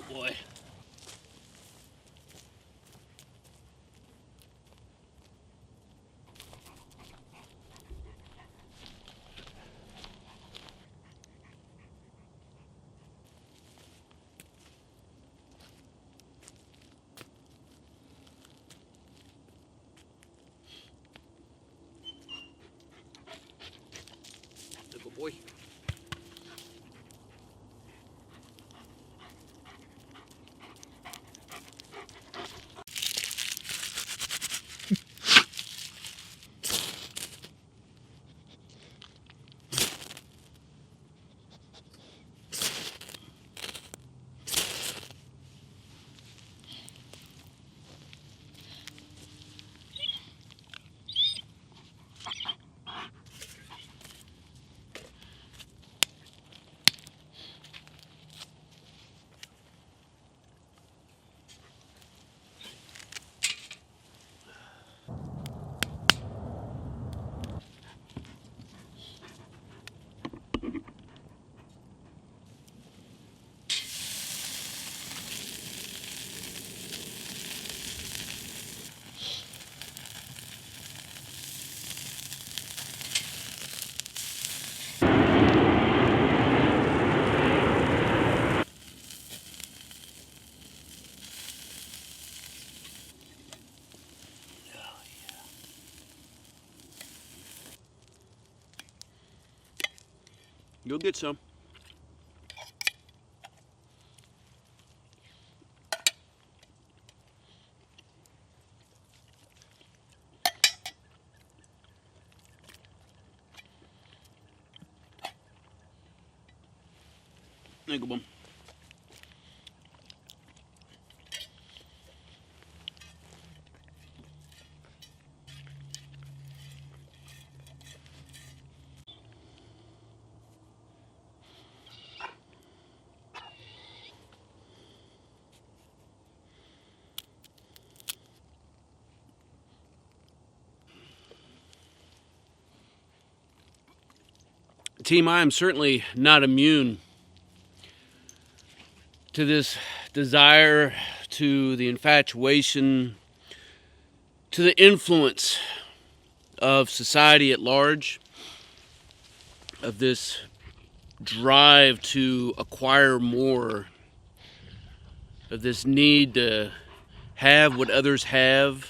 boy. Good boy. You'll get some. There you go, Bum. Team, I am certainly not immune to this desire, to the infatuation, to the influence of society at large, of this drive to acquire more, of this need to have what others have,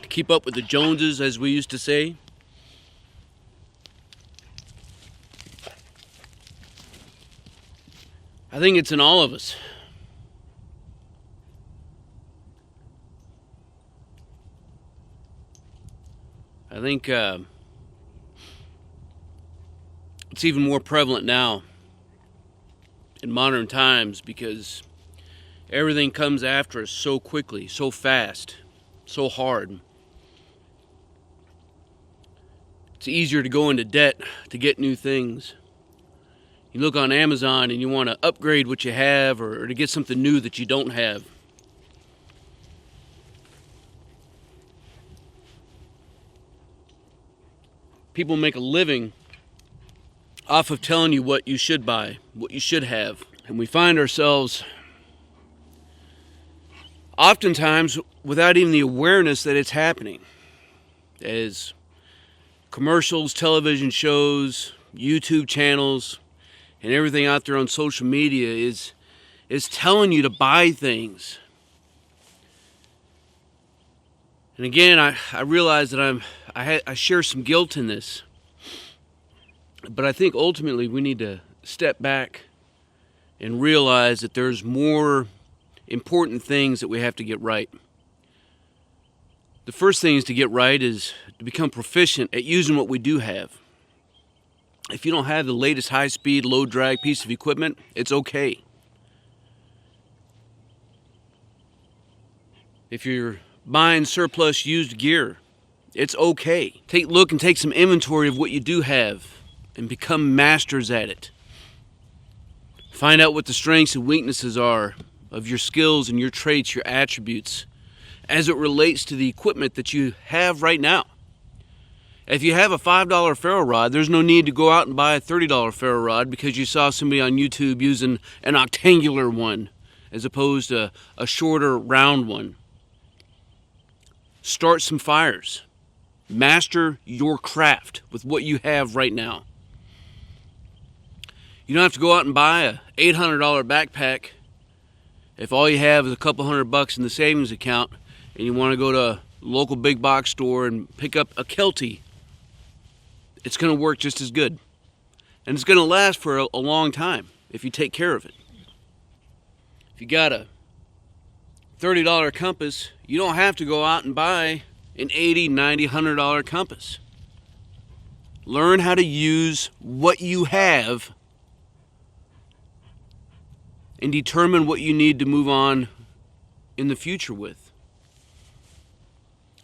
to keep up with the Joneses, as we used to say. I think it's in all of us. I think it's even more prevalent now in modern times because everything comes after us so quickly, so fast, so hard. It's easier to go into debt to get new things. You look on Amazon and you want to upgrade what you have or to get something new that you don't have. People make a living off of telling you what you should buy, what you should have. And we find ourselves oftentimes without even the awareness that it's happening. As commercials, television shows, YouTube channels, and everything out there on social media is telling you to buy things. And again, I realize that I share some guilt in this. But I think ultimately we need to step back and realize that there's more important things that we have to get right. The first thing to get right is to become proficient at using what we do have. If you don't have the latest high-speed, low-drag piece of equipment, it's okay. If you're buying surplus used gear, it's okay. Take a look and take some inventory of what you do have and become masters at it. Find out what the strengths and weaknesses are of your skills and your traits, your attributes, as it relates to the equipment that you have right now. If you have a $5 ferro rod, there's no need to go out and buy a $30 ferro rod because you saw somebody on YouTube using an octangular one as opposed to a shorter round one. Start some fires. Master your craft with what you have right now. You don't have to go out and buy a $800 backpack if all you have is a couple $100 in the savings account and you want to go to a local big box store and pick up a Kelty. It's going to work just as good. And it's going to last for a long time if you take care of it. If you got a $30 compass, you don't have to go out and buy an $80, $90, $100 compass. Learn how to use what you have and determine what you need to move on in the future with.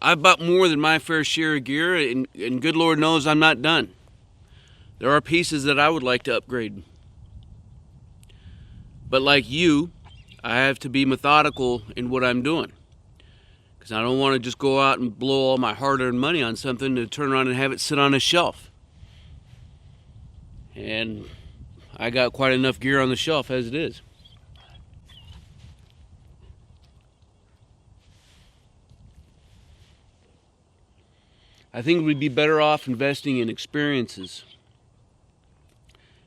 I've bought more than my fair share of gear, and good Lord knows I'm not done. There are pieces that I would like to upgrade. But like you, I have to be methodical in what I'm doing. Because I don't want to just go out and blow all my hard-earned money on something to turn around and have it sit on a shelf. And I got quite enough gear on the shelf as it is. I think we'd be better off investing in experiences,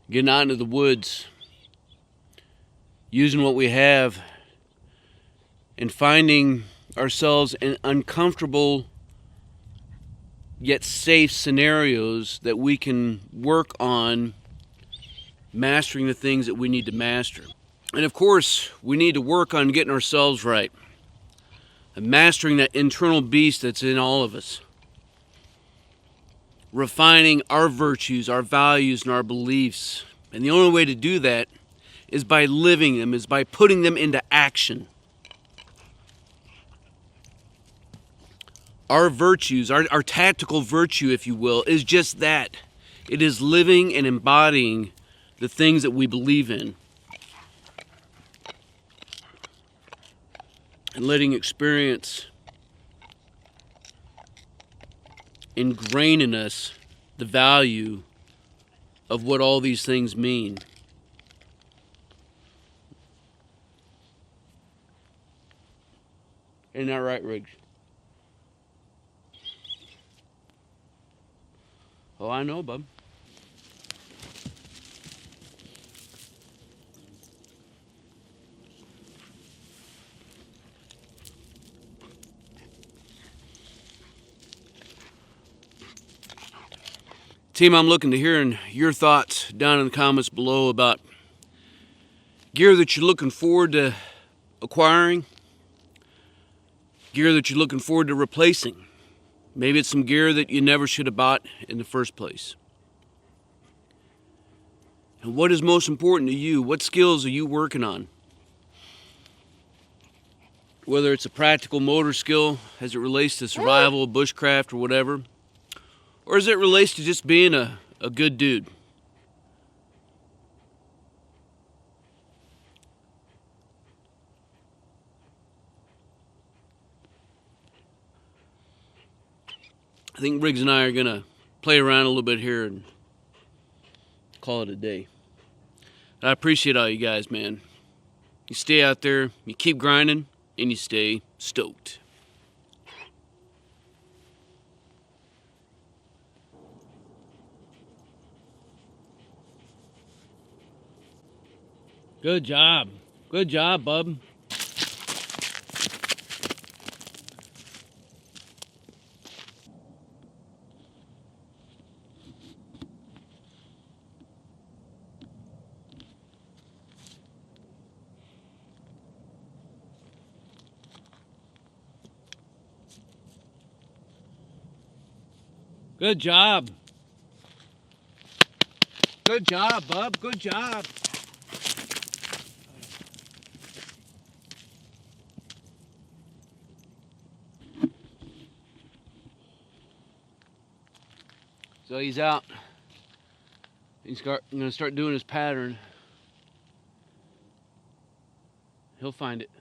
getting out into the woods, using what we have, and finding ourselves in uncomfortable yet safe scenarios that we can work on mastering the things that we need to master. And of course, we need to work on getting ourselves right and mastering that internal beast that's in all of us. Refining our virtues, our values, and our beliefs. And the only way to do that is by living them, is by putting them into action. Our virtues, our tactical virtue, if you will, is just that. It is living and embodying the things that we believe in. And letting experience ingrain in us the value of what all these things mean. Isn't that right, Riggs? Oh, I know, bub. Team, I'm looking to hearing your thoughts down in the comments below about gear that you're looking forward to acquiring, gear that you're looking forward to replacing. Maybe it's some gear that you never should have bought in the first place. And what is most important to you? What skills are you working on? Whether it's a practical motor skill as it relates to survival, bushcraft, or whatever, or as it relates to just being a good dude. I think Riggs and I are going to play around a little bit here and call it a day. I appreciate all you guys, man. You stay out there, you keep grinding, and you stay stoked. Good job. Good job, bub. Good job. Good job, bub. Good job. So he's out. He's going to start doing his pattern. He'll find it.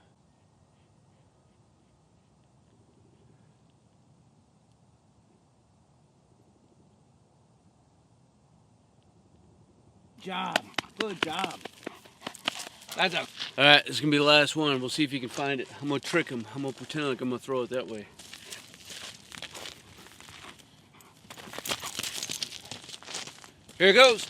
job. Good job. That's a... All right, this is gonna be the last one. We'll see if you can find it. I'm gonna trick him. I'm gonna pretend like I'm gonna throw it that way. Here it goes.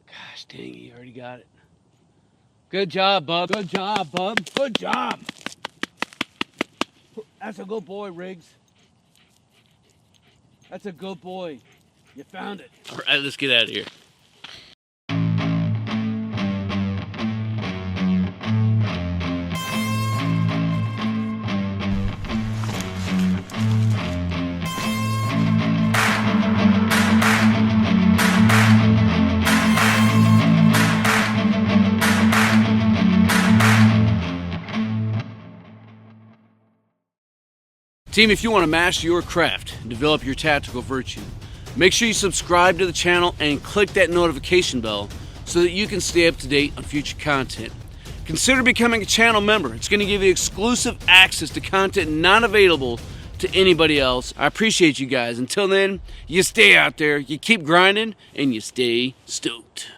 Gosh dang it, you already got it. Good job, bub. Good job, bub. Good job. That's a good boy, Riggs. That's a good boy. You found it. All right, let's get out of here. Team, if you want to master your craft and develop your tactical virtue, make sure you subscribe to the channel and click that notification bell so that you can stay up to date on future content. Consider becoming a channel member. It's going to give you exclusive access to content not available to anybody else. I appreciate you guys. Until then, you stay out there, you keep grinding, and you stay stoked.